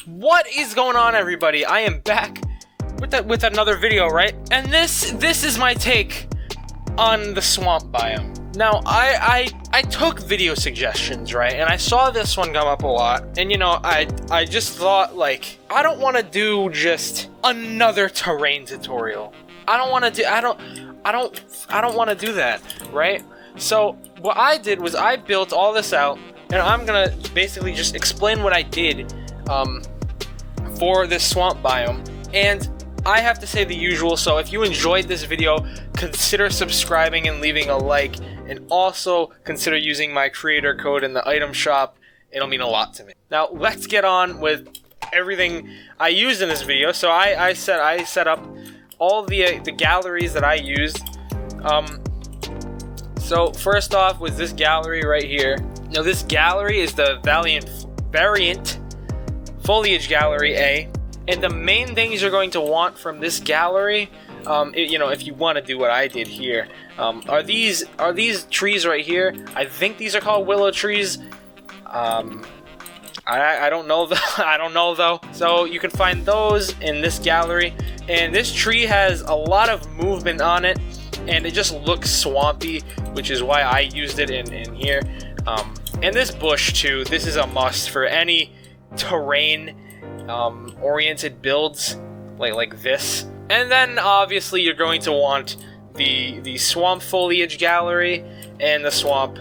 What is going on, everybody? I am back with another video, right? And this is my take on the swamp biome. Now, I took video suggestions, right? And I saw this one come up a lot. And you know, I just thought, like, I don't want to do just another terrain tutorial. I don't want to do that, right? So what I did was I built all this out, and I'm gonna basically just explain what I did for this swamp biome. And I have to say the usual, so if you enjoyed this video, consider subscribing and leaving a like, and also consider using my creator code in the item shop. It'll mean a lot to me. Now let's get on with everything I used in this video. So I set up all the galleries that I used. So first off was this gallery right here. Now this gallery is the Variant Foliage Gallery A. And the main things you're going to want from this gallery, you know, if you want to do what I did here, are these trees right here. I think these are called willow trees. I don't know I don't know though. So you can find those in this gallery, and this tree has a lot of movement on it, and it just looks swampy, which is why I used it in here. And this bush too. This is a must for any terrain oriented builds like this. And then obviously you're going to want the swamp foliage gallery and the swamp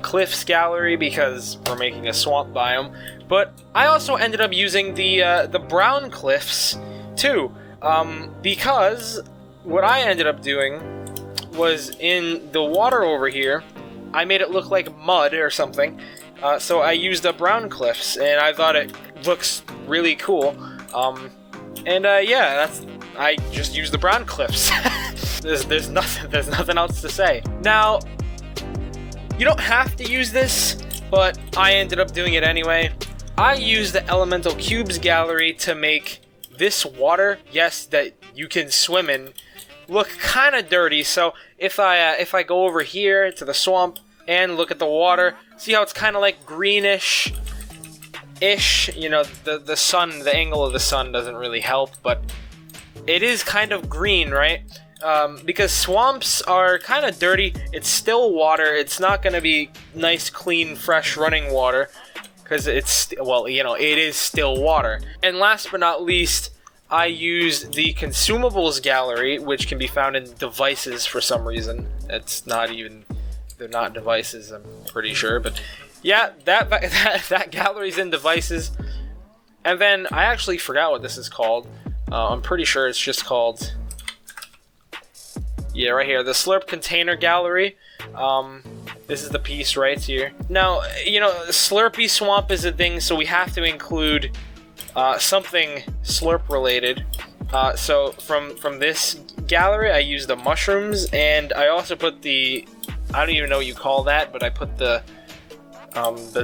cliffs gallery, because we're making a swamp biome. But I also ended up using the brown cliffs too, because what I ended up doing was in the water over here, I made it look like mud or something. So I used the brown cliffs, and I thought it looks really cool. Yeah, I just used the brown cliffs. there's nothing else to say. Now, you don't have to use this, but I ended up doing it anyway. I used the Elemental Cubes gallery to make this water, yes, that you can swim in, look kind of dirty. So if I go over here to the swamp and look at the water, see how it's kind of like greenish ish. You know, the sun, the angle of the sun doesn't really help, but it is kind of green, right? Because swamps are kind of dirty. It's still water. It's not going to be nice, clean, fresh running water, because it's, well, you know, it is still water. And last but not least, I used the consumables gallery, which can be found in devices for some reason. It's not even, they're not devices, I'm pretty sure, but yeah, that gallery's in devices. And then I actually forgot what this is called. I'm pretty sure it's just called, yeah, right here, the Slurp Container Gallery. This is the piece right here. Now, you know, Slurpy Swamp is a thing, so we have to include something slurp related. So from this gallery, I used the mushrooms, and I also put the, I don't even know what you call that, but I put the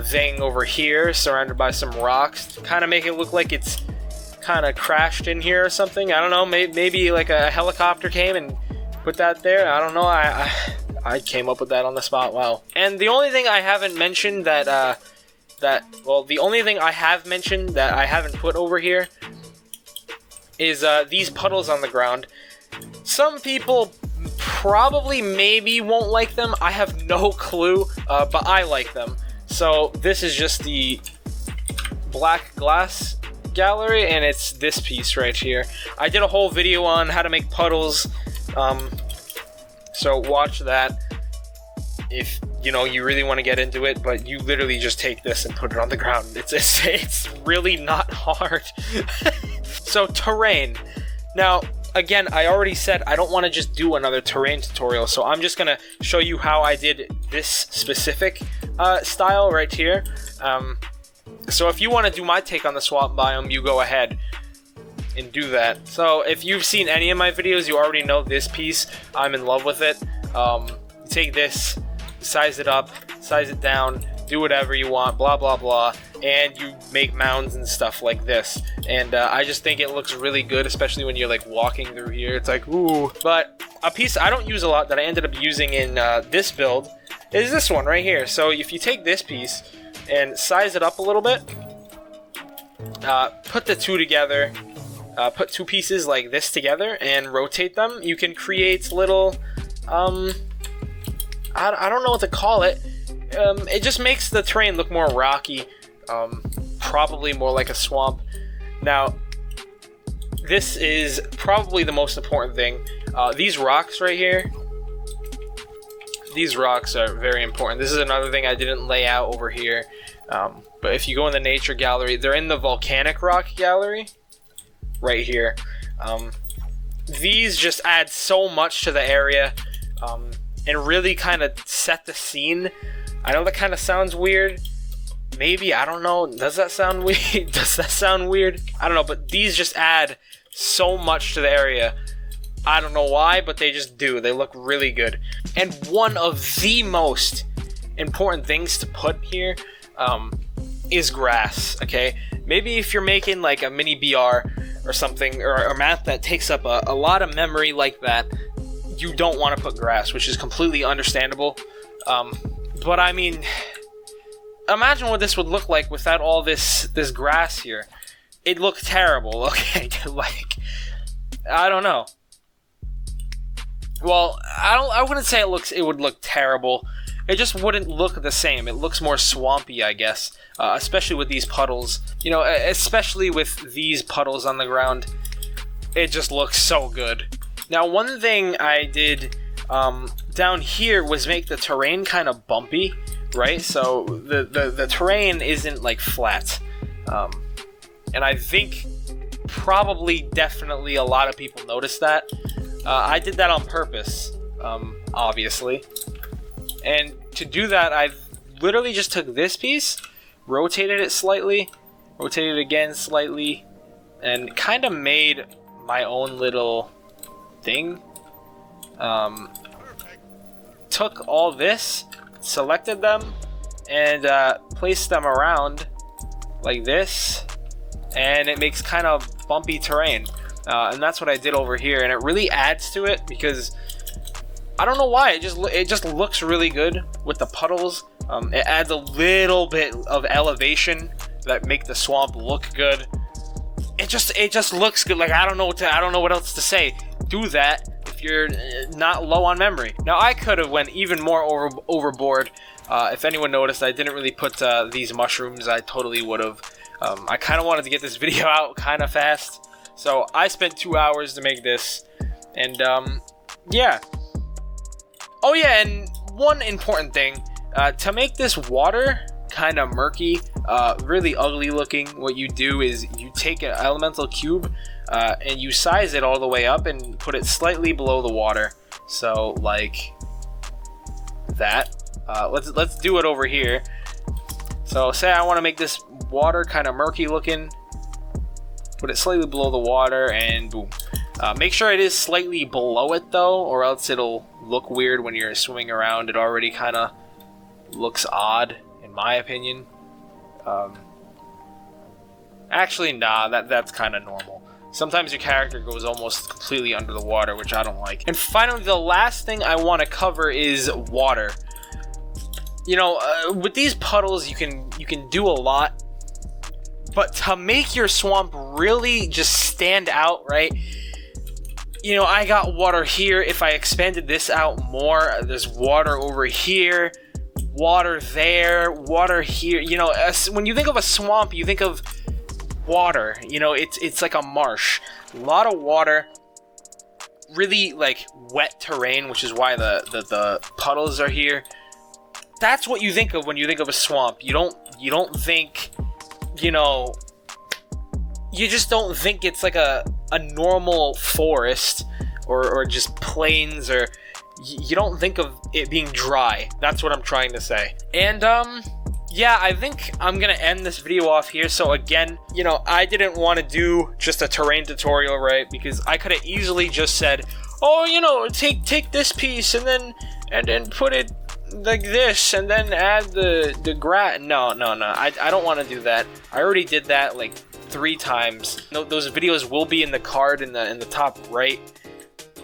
thing over here surrounded by some rocks to kind of make it look like it's kind of crashed in here or something. I don't know, maybe like a helicopter came and put that there. I don't know. I came up with that on the spot. Wow. And the only thing I haven't mentioned the only thing I have mentioned that I haven't put over here is these puddles on the ground. Some people probably maybe won't like them. I have no clue, but I like them. So this is just the black glass gallery, and it's this piece right here. I did a whole video on how to make puddles, so watch that if you know you really want to get into it. But you literally just take this and put it on the ground. It's really not hard. So terrain. Now again, I already said I don't want to just do another terrain tutorial, so I'm just gonna show you how I did this specific style right here. So if you want to do my take on the swamp biome, you go ahead and do that. So if you've seen any of my videos, you already know this piece. I'm in love with it. You take this, size it up, size it down, do whatever you want, blah blah blah, and you make mounds and stuff like this. And I just think it looks really good, especially when you're like walking through here. It's like, ooh. But a piece I don't use a lot that I ended up using in this build is this one right here. So if you take this piece and size it up a little bit, put the two together, put two pieces like this together and rotate them, you can create little, I don't know what to call it. It just makes the terrain look more rocky, probably more like a swamp. Now, this is probably the most important thing. These rocks right here, these rocks are very important. This is another thing I didn't lay out over here. But if you go in the nature gallery, they're in the volcanic rock gallery right here. These just add so much to the area, and really kind of set the scene. I know that kind of sounds weird. Maybe, I don't know. Does that sound weird? Does that sound weird? I don't know, but these just add so much to the area. I don't know why, but they just do. They look really good. And one of the most important things to put here is grass, okay? Maybe if you're making like a mini BR or something, or a map that takes up a lot of memory like that, you don't want to put grass, which is completely understandable. But I mean, imagine what this would look like without all this grass here. It'd look terrible, okay? Like, I don't know. Well, I wouldn't say it would look terrible. It just wouldn't look the same. It looks more swampy, I guess, especially with these puddles. You know, especially with these puddles on the ground, it just looks so good. Now, one thing I did down here was make the terrain kind of bumpy, right? So the terrain isn't like flat, and I think probably definitely a lot of people noticed that. I did that on purpose, obviously. And to do that, I literally just took this piece, rotated it slightly, rotated it again slightly, and kind of made my own little thing. Took all this, selected them, and placed them around like this, and it makes kind of bumpy terrain. And that's what I did over here, and it really adds to it because I don't know why, it just looks really good with the puddles. It adds a little bit of elevation that make the swamp look good. It just looks good. Like, I don't know what else to say. Do that if you're not low on memory. Now, I could have went even more overboard. If anyone noticed, I didn't really put these mushrooms. I totally would have. I kind of wanted to get this video out kind of fast. So I spent 2 hours to make this, and yeah. Oh yeah, and one important thing, to make this water kind of murky, really ugly looking, what you do is you take an elemental cube and you size it all the way up and put it slightly below the water. So like that. Let's do it over here. So say I want to make this water kind of murky looking. Put it slightly below the water, and boom. Make sure it is slightly below it though, or else it'll look weird when you're swimming around. It already kind of looks odd, in my opinion. Actually, nah, that's kind of normal. Sometimes your character goes almost completely under the water, which I don't like. And finally, the last thing I want to cover is water. You know, with these puddles, you can do a lot. But to make your swamp really just stand out, right? You know, I got water here. If I expanded this out more, there's water over here, water there, water here. You know, when you think of a swamp, you think of water. You know, it's like a marsh. A lot of water, really like wet terrain, which is why the puddles are here. That's what you think of when you think of a swamp. You don't think, you know, you just don't think it's like a normal forest or just plains, or you don't think of it being dry. That's what I'm trying to say. And yeah, I think I'm gonna end this video off here. So again, you know, I didn't want to do just a terrain tutorial, right? Because I could have easily just said, oh, you know, take this piece and then put it like this, and then add the grass. No, I don't want to do that. I already did that like 3 times. No, those videos will be in the card in the top right.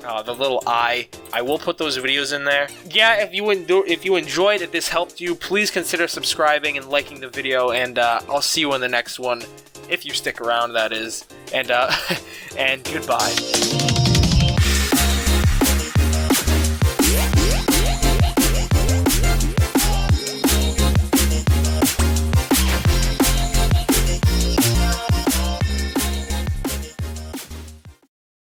The little eye. I will put those videos in there. Yeah, if you enjoyed, if this helped you, please consider subscribing and liking the video, and I'll see you in the next one. if you stick around, that is. And, and goodbye.